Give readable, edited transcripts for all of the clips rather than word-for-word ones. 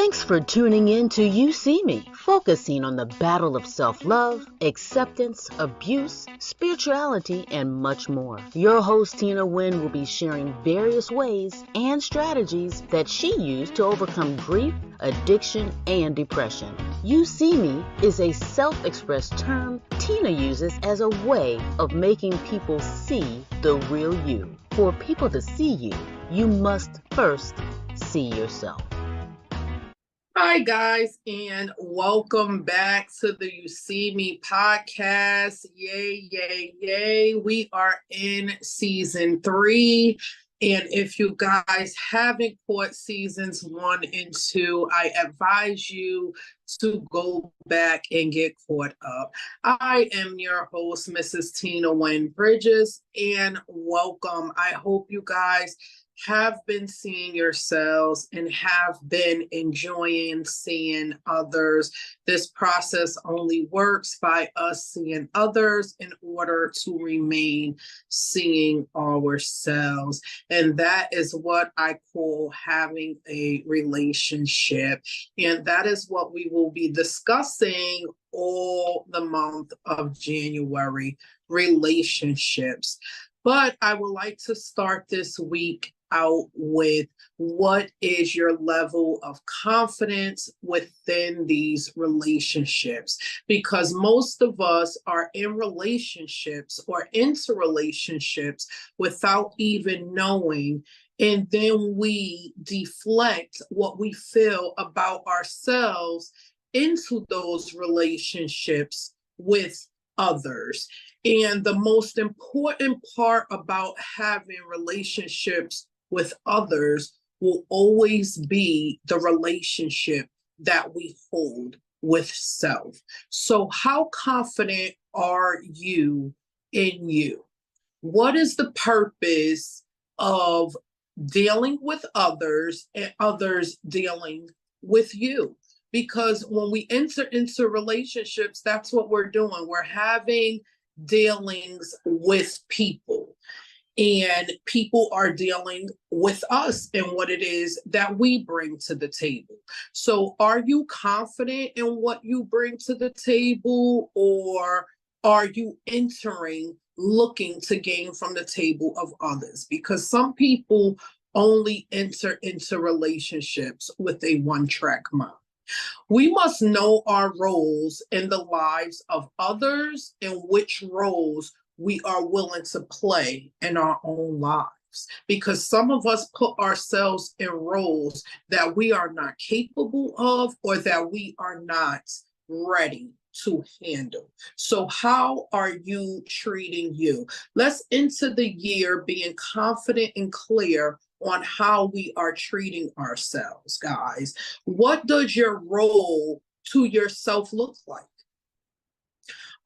Thanks for tuning in to You See Me, focusing on the battle of self-love, acceptance, abuse, spirituality, and much more. Your host, Tina Wynn, will be sharing various ways and strategies that she used to overcome grief, addiction, and depression. You See Me is a self-expressed term Tina uses as a way of making people see the real you. For people to see you, you must first see yourself. Hi, guys, and welcome back to the You See Me podcast. Yay, yay, yay. We are in season 3. And if you guys haven't caught seasons 1 and 2, I advise you to go back and get caught up. I am your host, Mrs. Tina Wynn Bridges, and welcome. I hope you guys have been seeing yourselves and have been enjoying seeing others. This process only works by us seeing others in order to remain seeing ourselves. And that is what I call having a relationship. And that is what we will be discussing all the month of January, relationships. But I would like to start this week out with what is your level of confidence within these relationships, because most of us are in relationships or into relationships without even knowing, and then we deflect what we feel about ourselves into those relationships with others. And the most important part about having relationships with others will always be the relationship that we hold with self. So how confident are you in you? What is the purpose of dealing with others and others dealing with you? Because when we enter into relationships, that's what we're doing. We're having dealings with people, and people are dealing with us and what it is that we bring to the table. So are you confident in what you bring to the table, or are you entering looking to gain from the table of others? Because some people only enter into relationships with a one-track mind. We must know our roles in the lives of others and which roles we are willing to play in our own lives. Because some of us put ourselves in roles that we are not capable of or that we are not ready to handle. So how are you treating you? Let's enter the year being confident and clear on how we are treating ourselves, guys. What does your role to yourself look like?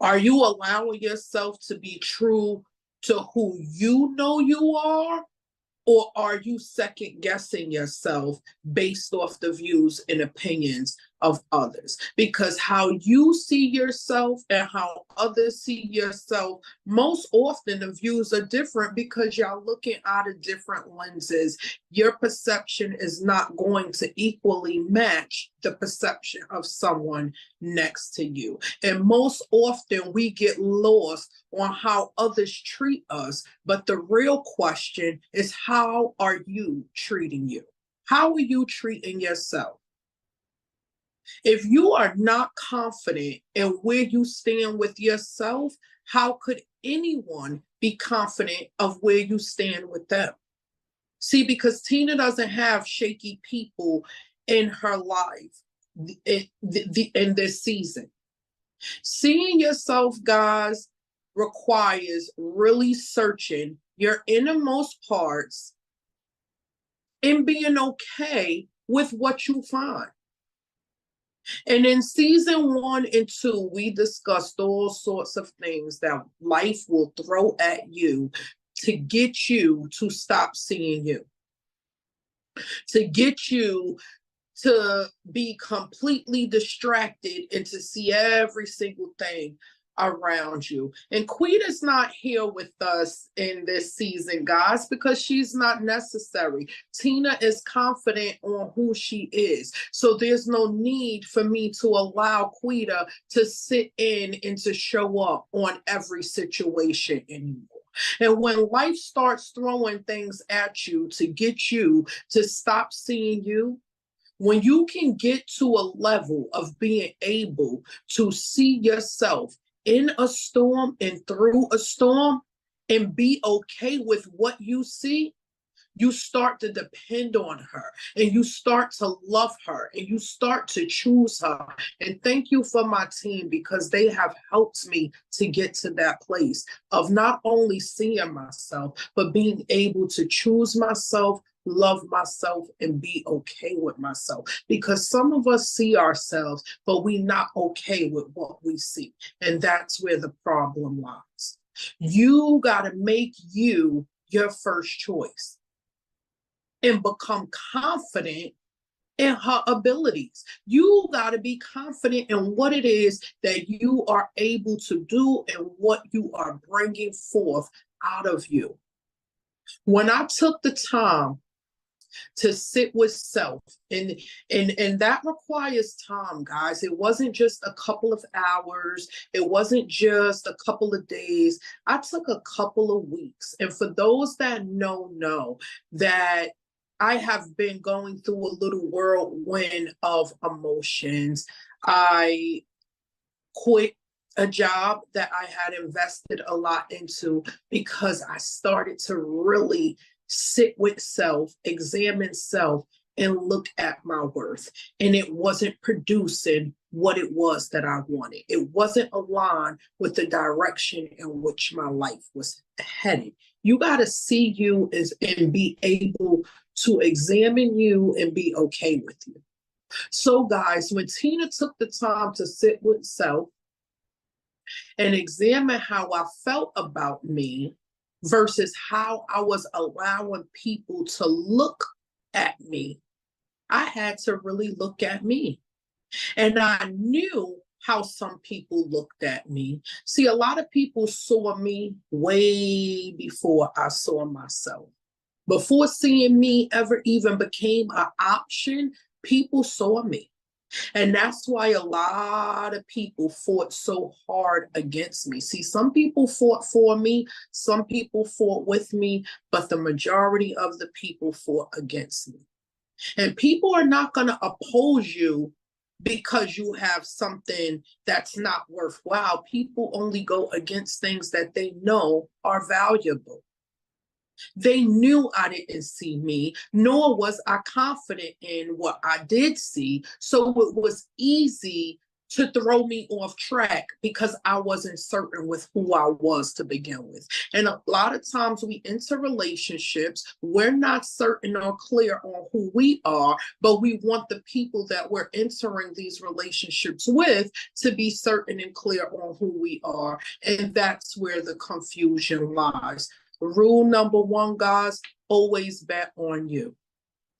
Are you allowing yourself to be true to who you know you are? Or are you second guessing yourself based off the views and opinions of others? Because how you see yourself and how others see yourself, most often the views are different because y'all looking out of different lenses. Your perception is not going to equally match the perception of someone next to you. And most often we get lost on how others treat us. But the real question is, how are you treating you? How are you treating yourself? If you are not confident in where you stand with yourself, how could anyone be confident of where you stand with them? See, because Tina doesn't have shaky people in her life in this season. Seeing yourself, guys, requires really searching your innermost parts and being okay with what you find. And in season 1 and 2, we discussed all sorts of things that life will throw at you to get you to stop seeing you, to get you to be completely distracted and to see every single thing around you. And Quita's not here with us in this season, guys, because she's not necessary. Tina is confident on who she is. So there's no need for me to allow Quita to sit in and to show up on every situation anymore. And when life starts throwing things at you to get you to stop seeing you, when you can get to a level of being able to see yourself in a storm and through a storm and be okay with what you see, you start to depend on her and you start to love her and you start to choose her. And thank you for my team, because they have helped me to get to that place of not only seeing myself, but being able to choose myself, love myself, and be okay with myself. Because some of us see ourselves, but we're not okay with what we see. And that's where the problem lies. You got to make you your first choice and become confident in her abilities. You got to be confident in what it is that you are able to do and what you are bringing forth out of you. When I took the time to sit with self, and that requires time, guys. It wasn't just a couple of hours, it wasn't just a couple of days. I took a couple of weeks. And for those that know that I have been going through a little whirlwind of emotions. I quit a job that I had invested a lot into because I started to really sit with self, examine self, and look at my worth. And it wasn't producing what it was that I wanted. It wasn't aligned with the direction in which my life was headed. You got to see you and be able to examine you and be okay with you. So, guys, when Tina took the time to sit with self and examine how I felt about me versus how I was allowing people to look at me, I had to really look at me. And I knew how some people looked at me. See, a lot of people saw me way before I saw myself. Before seeing me ever even became an option, people saw me. And that's why a lot of people fought so hard against me. See, some people fought for me, some people fought with me, but the majority of the people fought against me. And people are not going to oppose you because you have something that's not worthwhile. People only go against things that they know are valuable. They knew I didn't see me, nor was I confident in what I did see. So it was easy to throw me off track because I wasn't certain with who I was to begin with. And a lot of times we enter relationships, we're not certain or clear on who we are, but we want the people that we're entering these relationships with to be certain and clear on who we are. And that's where the confusion lies. Rule number one, guys, always bet on you.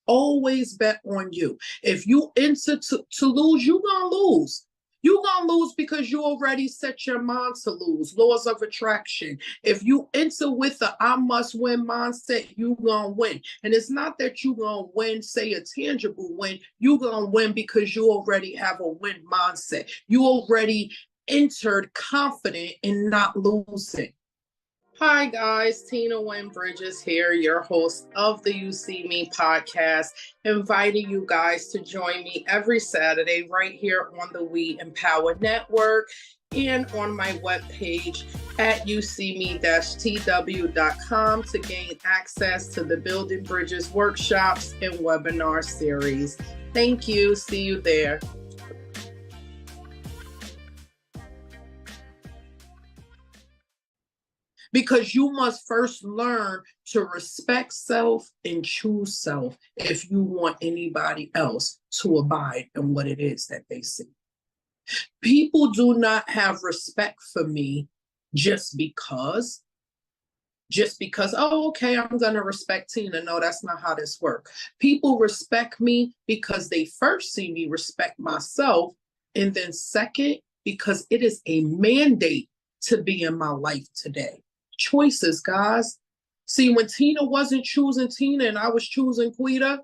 Always bet on you. If you enter to lose, you're going to lose. You're going to lose because you already set your mind to lose. Laws of attraction. If you enter with the I must win mindset, you're going to win. And it's not that you're going to win, say a tangible win. You're going to win because you already have a win mindset. You already entered confident in not losing. Hi guys, Tina Wynn Bridges here, your host of the You See Me podcast, inviting you guys to join me every Saturday right here on the We Empower Network and on my webpage at ucme-tw.com to gain access to the Building Bridges workshops and webinar series. Thank you. See you there. Because you must first learn to respect self and choose self if you want anybody else to abide in what it is that they see. People do not have respect for me just because, oh, okay, I'm going to respect Tina. No, that's not how this works. People respect me because they first see me respect myself, and then second, because it is a mandate to be in my life today. Choices, guys. See, when Tina wasn't choosing Tina and I was choosing Quita,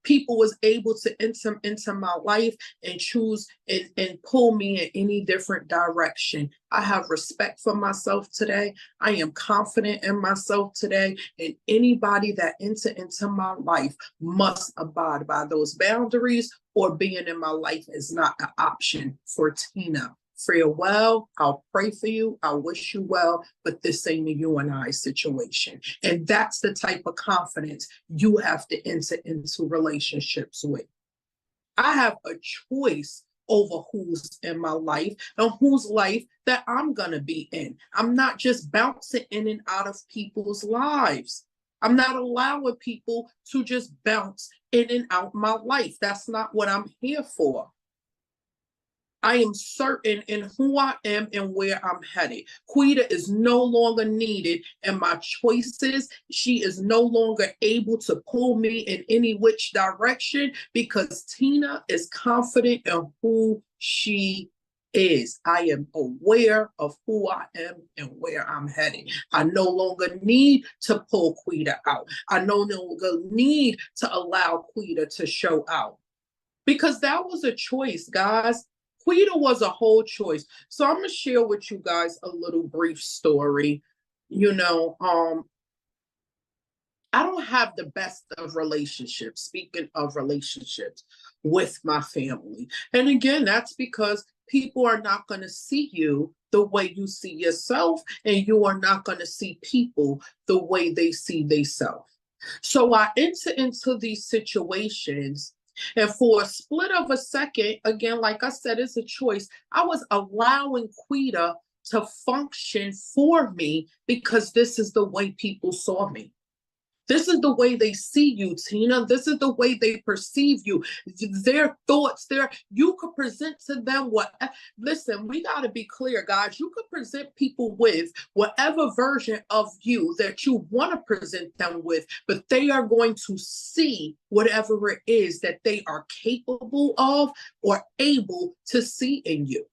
people was able to enter into my life and choose and pull me in any different direction. I have respect for myself today. I am confident in myself today. And anybody that enter into my life must abide by those boundaries, or being in my life is not an option for Tina. Farewell. I'll pray for you. I wish you well, but this ain't a you and I situation. And that's the type of confidence you have to enter into relationships with. I have a choice over who's in my life and whose life that I'm going to be in. I'm not just bouncing in and out of people's lives. I'm not allowing people to just bounce in and out my life. That's not what I'm here for. I am certain in who I am and where I'm headed. Quita is no longer needed in my choices. She is no longer able to pull me in any which direction because Tina is confident in who she is. I am aware of who I am and where I'm headed. I no longer need to pull Quita out. I no longer need to allow Quita to show out because that was a choice, guys. Quita was a whole choice. So I'm going to share with you guys a little brief story. I don't have the best of relationships, speaking of relationships, with my family. And again, that's because people are not going to see you the way you see yourself, and you are not going to see people the way they see themselves. So I enter into these situations, and for a split of a second, again, like I said, it's a choice. I was allowing Quita to function for me because this is the way people saw me. This is the way they see you, Tina. This is the way they perceive you. Their thoughts, you could present to them what, listen, we got to be clear, guys. You could present people with whatever version of you that you want to present them with, but they are going to see whatever it is that they are capable of or able to see in you.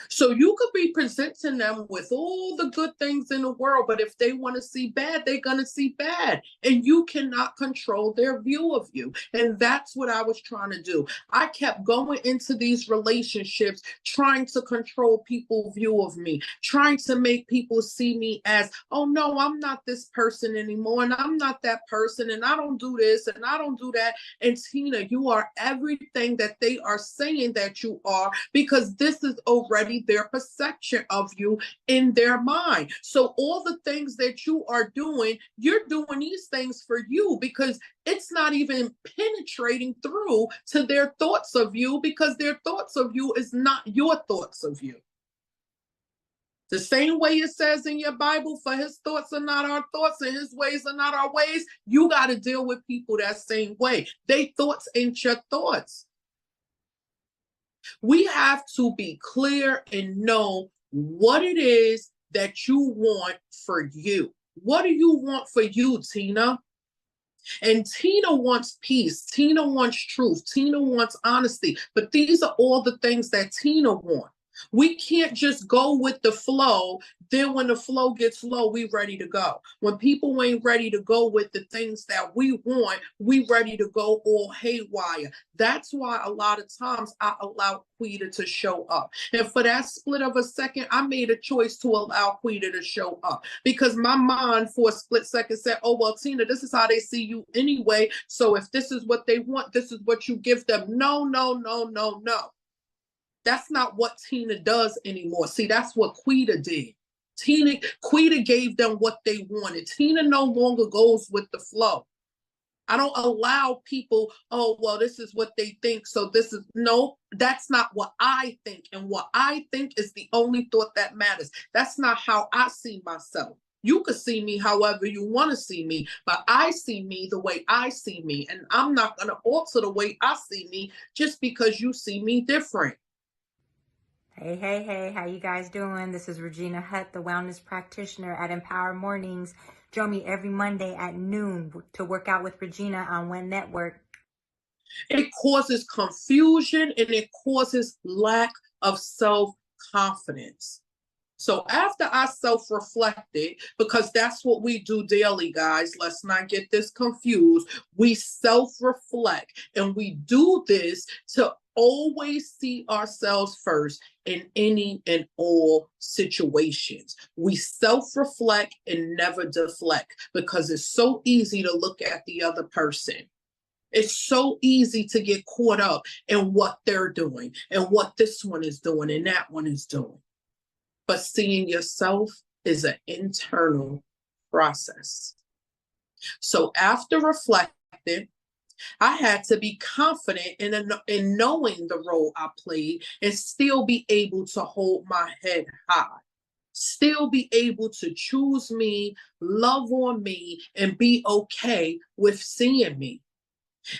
So you could be presenting them with all the good things in the world, but if they want to see bad, they're going to see bad. And you cannot control their view of you. And that's what I was trying to do. I kept going into these relationships, trying to control people's view of me, trying to make people see me as, oh no, I'm not this person anymore. And I'm not that person. And I don't do this and I don't do that. And Tina, you are everything that they are saying that you are, because this is already their perception of you in their mind. So all the things that you are doing, you're doing these things for you because it's not even penetrating through to their thoughts of you, because their thoughts of you is not your thoughts of you. The same way it says in your Bible, for his thoughts are not our thoughts and his ways are not our ways. You got to deal with people that same way. They thoughts ain't your thoughts. We have to be clear and know what it is that you want for you. What do you want for you, Tina? And Tina wants peace. Tina wants truth. Tina wants honesty. But these are all the things that Tina wants. We can't just go with the flow. Then when the flow gets low, we ready to go. When people ain't ready to go with the things that we want, we ready to go all haywire. That's why a lot of times I allow Quita to show up. And for that split of a second, I made a choice to allow Quita to show up because my mind for a split second said, oh, well, Tina, this is how they see you anyway. So if this is what they want, this is what you give them. No, no, no, no, no. That's not what Tina does anymore. See, that's what Quita did. Quita gave them what they wanted. Tina no longer goes with the flow. I don't allow people, oh, well, this is what they think. So this is, no, that's not what I think. And what I think is the only thought that matters. That's not how I see myself. You could see me however you want to see me, but I see me the way I see me. And I'm not going to alter the way I see me just because you see me different. Hey, how you guys doing? This is Regina Hutt, the wellness practitioner at Empower Mornings. Join me every Monday at noon to work out with Regina on Wynn Network. It causes confusion and it causes lack of self-confidence. So after I self-reflected, because that's what we do daily, guys, let's not get this confused. We self-reflect, and we do this to always see ourselves first in any and all situations. We self-reflect and never deflect, because it's so easy to look at the other person. It's so easy to get caught up in what they're doing and what this one is doing and that one is doing. But seeing yourself is an internal process. So after reflecting, I had to be confident in knowing the role I played and still be able to hold my head high. Still be able to choose me, love on me, and be okay with seeing me.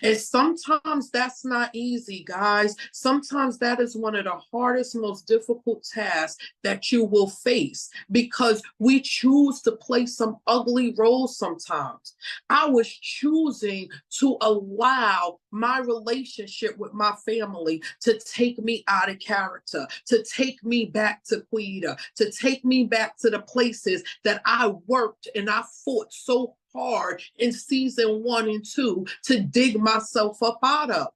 And sometimes that's not easy, guys. Sometimes that is one of the hardest, most difficult tasks that you will face, because we choose to play some ugly roles sometimes. I was choosing to allow my relationship with my family to take me out of character, to take me back to Quita, to take me back to the places that I worked and I fought so hard in season 1 and 2 to dig myself up out of.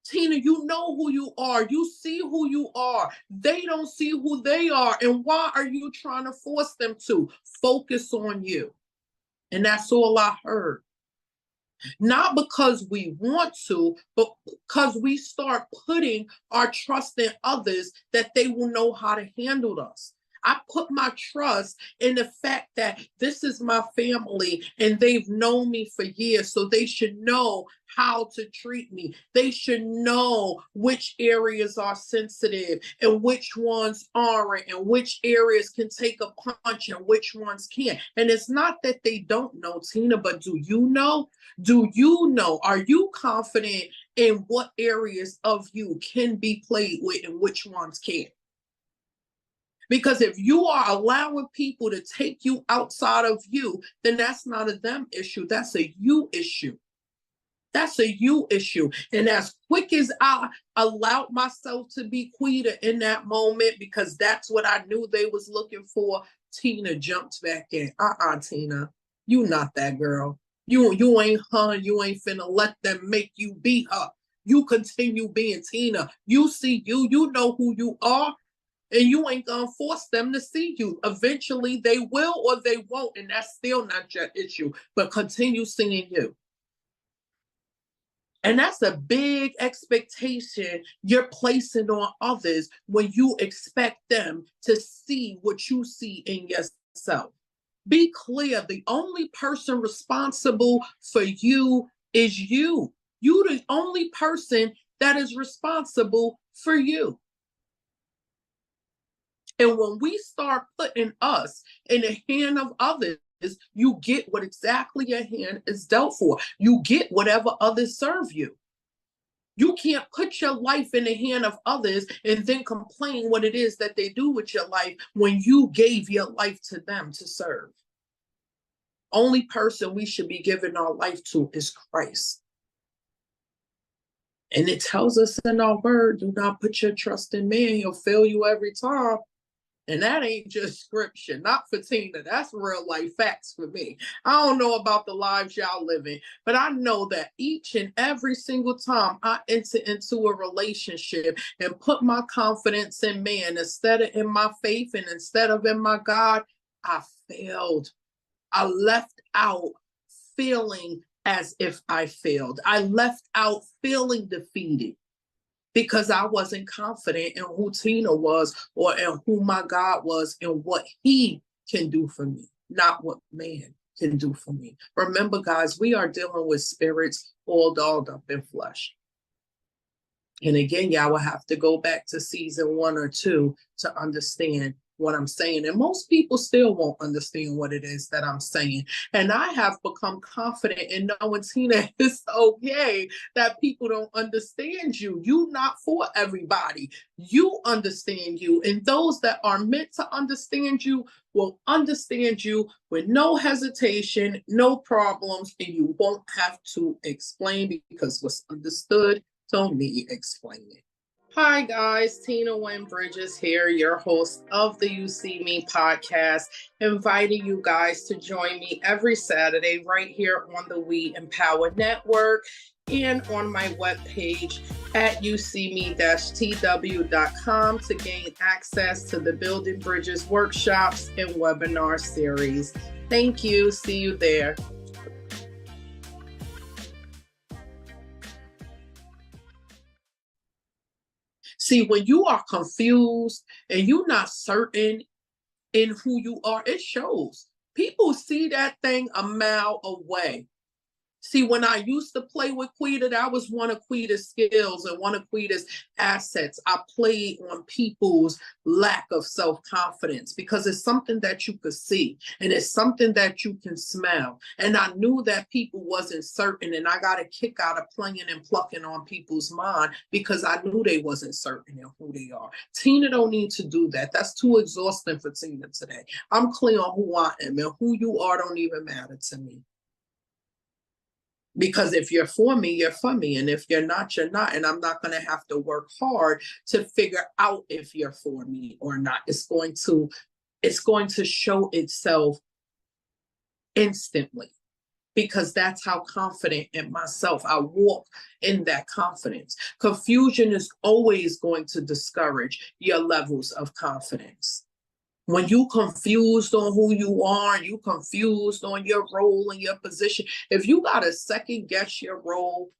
Tina, you know who you are. You see who you are. They don't see who they are. And why are you trying to force them to? Focus on you. And that's all I heard. Not because we want to, but because we start putting our trust in others that they will know how to handle us. I put my trust in the fact that this is my family and they've known me for years, so they should know how to treat me. They should know which areas are sensitive and which ones aren't, and which areas can take a punch and which ones can't. And it's not that they don't know, Tina, but do you know? Do you know? Are you confident in what areas of you can be played with and which ones can't? Because if you are allowing people to take you outside of you, then that's not a them issue. That's a you issue. That's a you issue. And as quick as I allowed myself to be Quita in that moment, because that's what I knew they was looking for, Tina jumped back in. Tina, you not that girl. You ain't her. You ain't finna let them make you be her. You continue being Tina. You see you. You know who you are. And you ain't gonna force them to see you. Eventually they will or they won't, and that's still not your issue. But continue seeing you. And that's a big expectation you're placing on others when you expect them to see what you see in yourself. Be clear, the only person responsible for you is you. You're the only person that is responsible for you. And when we start putting us in the hand of others, you get what exactly your hand is dealt for. You get whatever others serve you. You can't put your life in the hand of others and then complain what it is that they do with your life when you gave your life to them to serve. Only person we should be giving our life to is Christ. And it tells us in our word, do not put your trust in man. He'll fail you every time. And that ain't just scripture, not for Tina. That's real life facts for me. I don't know about the lives y'all living, but I know that each and every single time I enter into a relationship and put my confidence in man instead of in my faith and instead of in my God, I failed. I left out feeling as if I failed. I left out feeling defeated, because I wasn't confident in who Tina was or in who my God was and what he can do for me, not what man can do for me. Remember, guys, we are dealing with spirits all dolled up in flesh. And again, y'all will have to go back to season 1 or 2 to understand what I'm saying. And most people still won't understand what it is that I'm saying. And I have become confident in knowing, Tina, it's okay that people don't understand you. You're not for everybody. You understand you. And those that are meant to understand you will understand you with no hesitation, no problems, and you won't have to explain, because what's understood don't need explaining. Hi guys, Tina Wynn Bridges here, your host of the You See Me podcast, inviting you guys to join me every Saturday right here on the We Empower Network and on my webpage at ucme-tw.com to gain access to the Building Bridges workshops and webinar series. Thank you. See you there. See, when you are confused and you're not certain in who you are, it shows. People see that thing a mile away. See, when I used to play with Quita, that was one of Quita's skills and one of Quita's assets. I played on people's lack of self-confidence because it's something that you could see and it's something that you can smell. And I knew that people wasn't certain, and I got a kick out of playing and plucking on people's mind because I knew they wasn't certain in who they are. Tina don't need to do that. That's too exhausting for Tina today. I'm clear on who I am, and who you are don't even matter to me. Because if you're for me, you're for me. And if you're not, you're not. And I'm not going to have to work hard to figure out if you're for me or not. It's going to show itself instantly, because that's how confident in myself I walk, in that confidence. Confusion is always going to discourage your levels of confidence. When you confused on who you are, you confused on your role and your position, if you got to second guess your role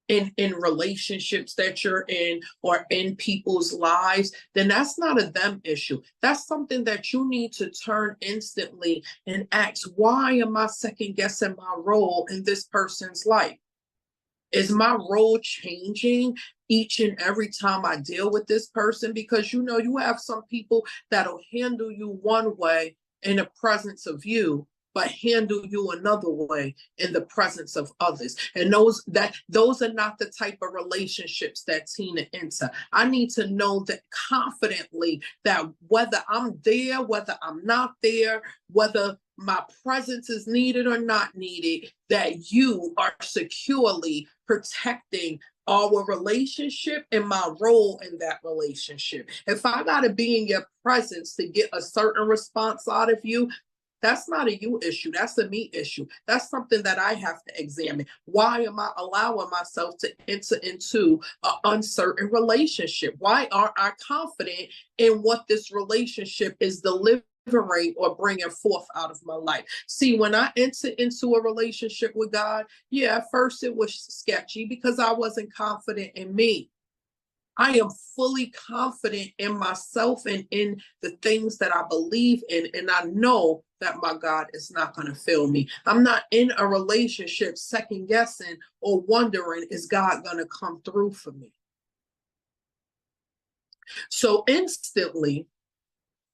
in relationships that you're in or in people's lives, then that's not a them issue. That's something that you need to turn instantly and ask, why am I second guessing my role in this person's life? Is my role changing each and every time I deal with this person? Because you have some people that'll handle you one way in the presence of you, but handle you another way in the presence of others. And those are not the type of relationships that Tina enter. I need to know that confidently that whether I'm there, whether I'm not there, whether my presence is needed or not needed, that you are securely protecting our relationship and my role in that relationship. If I got to be in your presence to get a certain response out of you, that's not a you issue. That's a me issue. That's something that I have to examine. Why am I allowing myself to enter into an uncertain relationship? Why aren't I confident in what this relationship is delivering or bringing forth out of my life? See, when I entered into a relationship with God, yeah, at first it was sketchy because I wasn't confident in me. I am fully confident in myself and in the things that I believe in. And I know that my God is not going to fail me. I'm not in a relationship second guessing or wondering, is God going to come through for me? So instantly,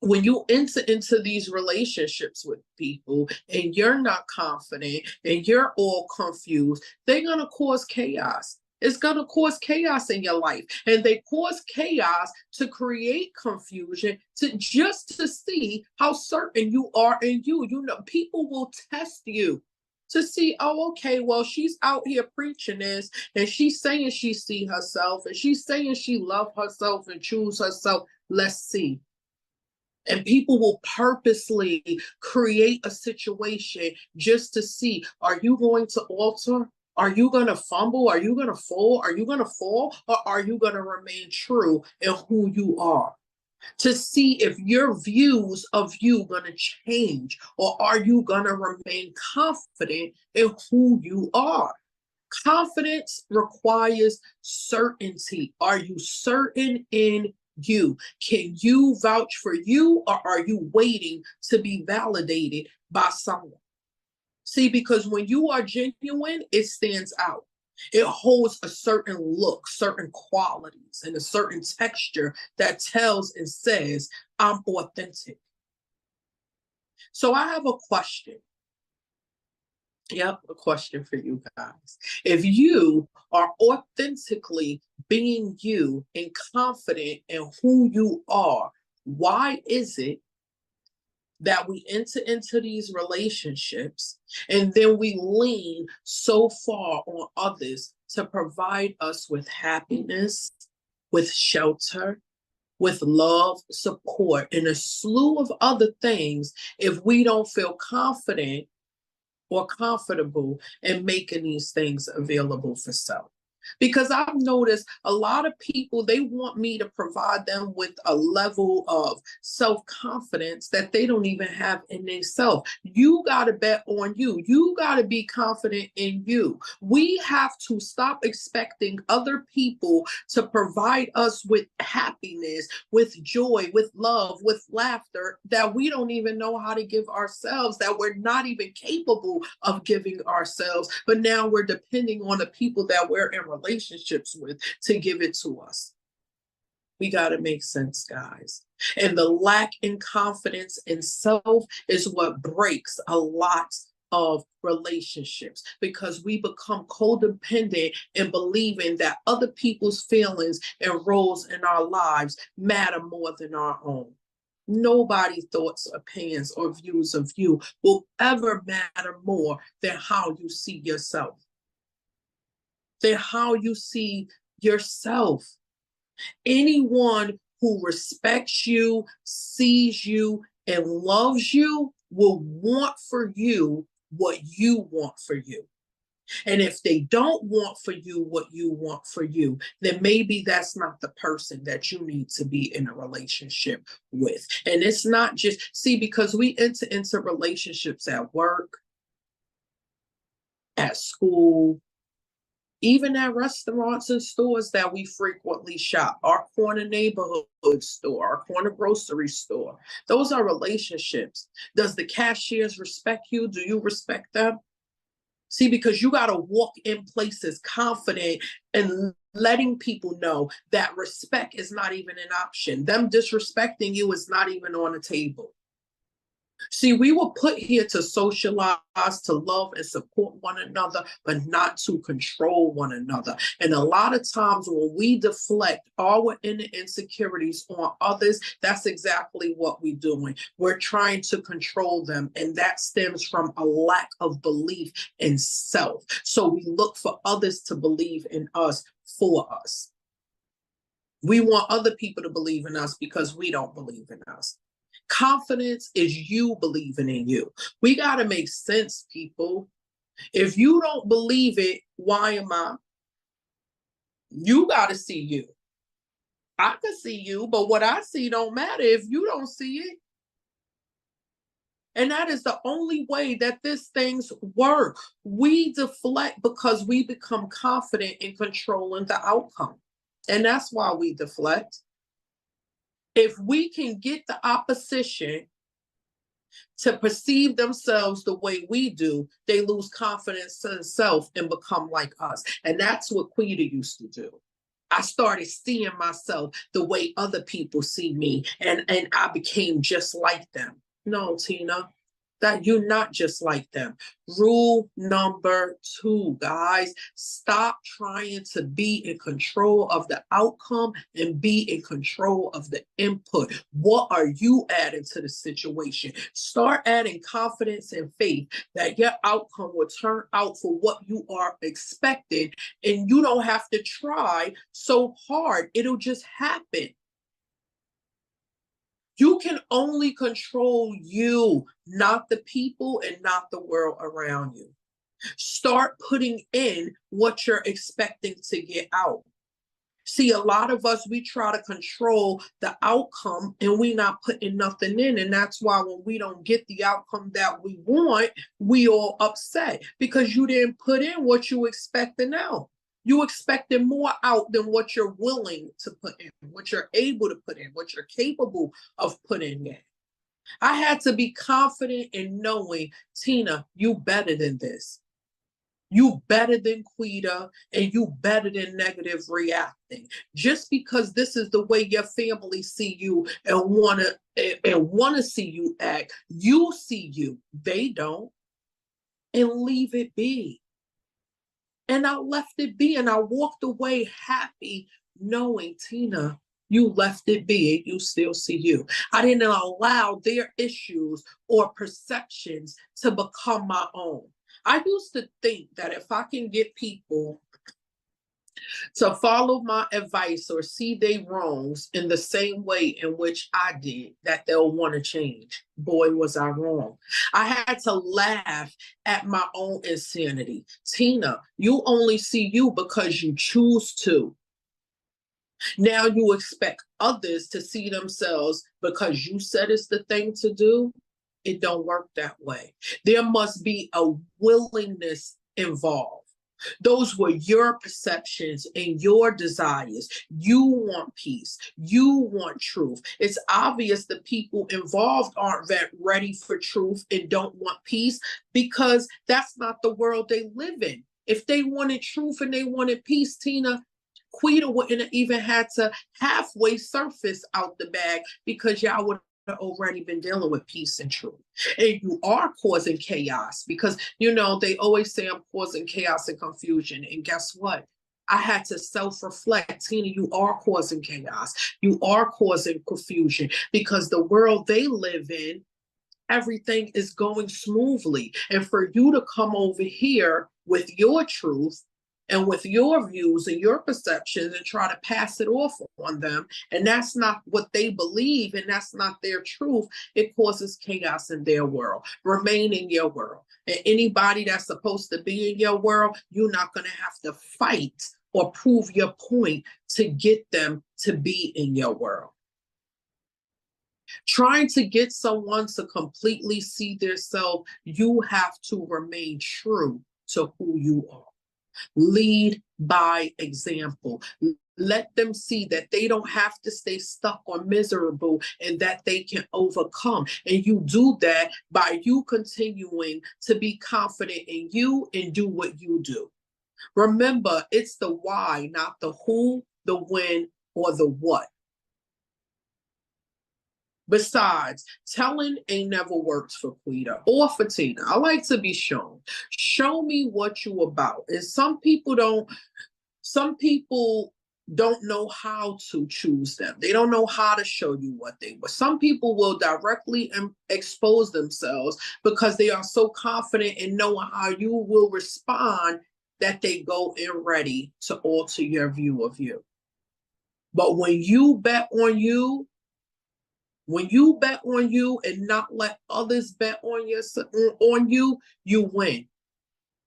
when you enter into these relationships with people and you're not confident and you're all confused, they're going to cause chaos. It's going to cause chaos in your life. And they cause chaos to create confusion just to see how certain you are in you. People will test you to see, oh, okay, well, she's out here preaching this and she's saying she see herself and she's saying she love herself and choose herself. Let's see. And people will purposely create a situation just to see, are you going to alter? Are you going to fumble? Are you going to fall? Are you going to fall? Or are you going to remain true in who you are? To see if your views of you going to change, or are you going to remain confident in who you are? Confidence requires certainty. Are you certain in you? Can you vouch for you, or are you waiting to be validated by someone? See, because when you are genuine, it stands out. It holds a certain look, certain qualities, and a certain texture that tells and says, I'm authentic. So I have a question. Yep, a question for you guys. If you are authentically being you and confident in who you are, why is it that we enter into these relationships and then we lean so far on others to provide us with happiness, with shelter, with love, support, and a slew of other things if we don't feel confident or comfortable in making these things available for self. Because I've noticed a lot of people, they want me to provide them with a level of self-confidence that they don't even have in themselves. You got to bet on you. You got to be confident in you. We have to stop expecting other people to provide us with happiness, with joy, with love, with laughter that we don't even know how to give ourselves, that we're not even capable of giving ourselves. But now we're depending on the people that we're in relationships with to give it to us. We got to make sense, guys. And the lack in confidence in self is what breaks a lot of relationships, because we become codependent in believing that other people's feelings and roles in our lives matter more than our own. Nobody's thoughts, opinions, or views of you will ever matter more than how you see yourself. Than how you see yourself. Anyone who respects you, sees you, and loves you will want for you what you want for you. And if they don't want for you what you want for you, then maybe that's not the person that you need to be in a relationship with. And it's not just, see, because we enter into relationships at work, at school, even at restaurants and stores that we frequently shop, our corner neighborhood store, our corner grocery store. Those are relationships. Does the cashiers respect you? Do you respect them? See, because you got to walk in places confident and letting people know that respect is not even an option. Them disrespecting you is not even on the table. See, we were put here to socialize, to love and support one another, but not to control one another. And a lot of times when we deflect our inner insecurities on others, that's exactly what we're doing. We're trying to control them, and that stems from a lack of belief in self. So we look for others to believe in us for us. We want other people to believe in us because we don't believe in us. Confidence is you believing in you. We got to make sense, people. If you don't believe it, why am I? You got to see you. I can see you, but what I see don't matter if you don't see it. And that is the only way that these things work. We deflect because we become confident in controlling the outcome. And that's why we deflect. If we can get the opposition to perceive themselves the way we do, they lose confidence in self and become like us. And that's what Quita used to do. I started seeing myself the way other people see me, and I became just like them. No, Tina, that you're not just like them. Rule number 2, guys, stop trying to be in control of the outcome and be in control of the input. What are you adding to the situation? Start adding confidence and faith that your outcome will turn out for what you are expecting, and you don't have to try so hard. It'll just happen. You can only control you, not the people and not the world around you. Start putting in what you're expecting to get out. See, a lot of us, we try to control the outcome and we not putting nothing in. And that's why when we don't get the outcome that we want, we all upset because you didn't put in what you expected out. You expected more out than what you're willing to put in, what you're able to put in, what you're capable of putting in. I had to be confident in knowing, Tina, you better than this. You better than Quita, and you better than negative reacting. Just because this is the way your family see you and wanna see you act, you see you, they don't, and leave it be. And I left it be, and I walked away happy knowing, Tina, you left it be, and you still see you. I didn't allow their issues or perceptions to become my own. I used to think that if I can get people to follow my advice or see their wrongs in the same way in which I did, that they'll want to change. Boy, was I wrong. I had to laugh at my own insanity. Tina, you only see you because you choose to. Now you expect others to see themselves because you said it's the thing to do. It don't work that way. There must be a willingness involved. Those were your perceptions and your desires. You want peace. You want truth. It's obvious the people involved aren't ready for truth and don't want peace, because that's not the world they live in. If they wanted truth and they wanted peace, Tina, Quita wouldn't have even had to halfway surface out the bag, because y'all would have already been dealing with peace and truth. And you are causing chaos, because, you know, they always say I'm causing chaos and confusion. And guess what? I had to self-reflect. Tina, you are causing chaos. You are causing confusion, because the world they live in, everything is going smoothly. And for you to come over here with your truth and with your views and your perceptions and try to pass it off on them, and that's not what they believe and that's not their truth, it causes chaos in their world. Remain in your world. And anybody that's supposed to be in your world, you're not going to have to fight or prove your point to get them to be in your world. Trying to get someone to completely see themselves, you have to remain true to who you are. Lead by example. Let them see that they don't have to stay stuck or miserable, and that they can overcome. And you do that by you continuing to be confident in you and do what you do. Remember, it's the why, not the who, the when, or the what. Besides, telling ain't never worked for Quita or for Tina. I like to be shown. Show me what you about. And some people don't know how to choose them. They don't know how to show you what they were. Some people will directly expose themselves because they are so confident in knowing how you will respond that they go in ready to alter your view of you. But when you bet on you and not let others bet on you, you win.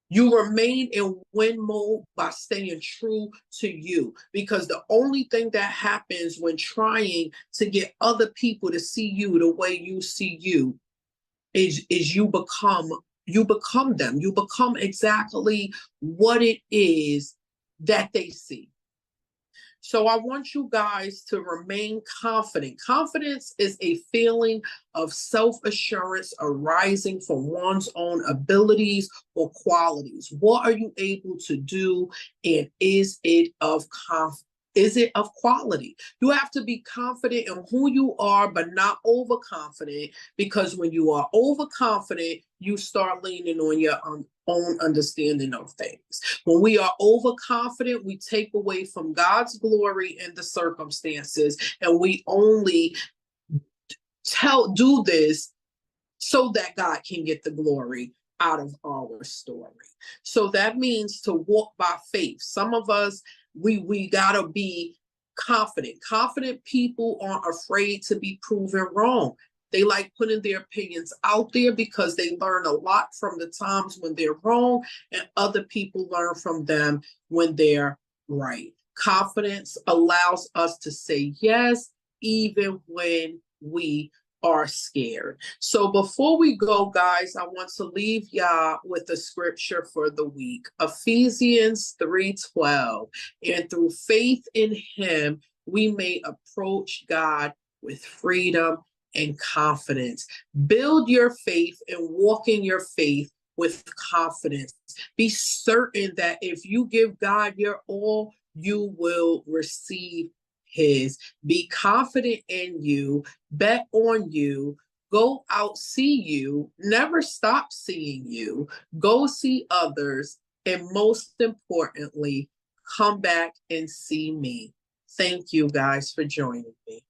You remain in win mode by staying true to you, because the only thing that happens when trying to get other people to see you the way you see you is you become them. You become exactly what it is that they see. So I want you guys to remain confident. Confidence is a feeling of self-assurance arising from one's own abilities or qualities. What are you able to do, and is it of quality? You have to be confident in who you are, but not overconfident, because when you are overconfident, you start leaning on your own understanding of things. When we are overconfident, we take away from God's glory in the circumstances, and we only do this so that God can get the glory out of our story. So that means to walk by faith. Some of us, we gotta be confident. Confident people aren't afraid to be proven wrong. They like putting their opinions out there because they learn a lot from the times when they're wrong, and other people learn from them when they're right. Confidence allows us to say yes, even when we are scared. So before we go, guys, I want to leave y'all with a scripture for the week. Ephesians 3:12. And through faith in him, we may approach God with freedom and confidence. Build your faith and walk in your faith with confidence. Be certain that if you give God your all, you will receive his. Be confident in you, bet on you, go out, see you, never stop seeing you, go see others, and most importantly, come back and see me. Thank you guys for joining me.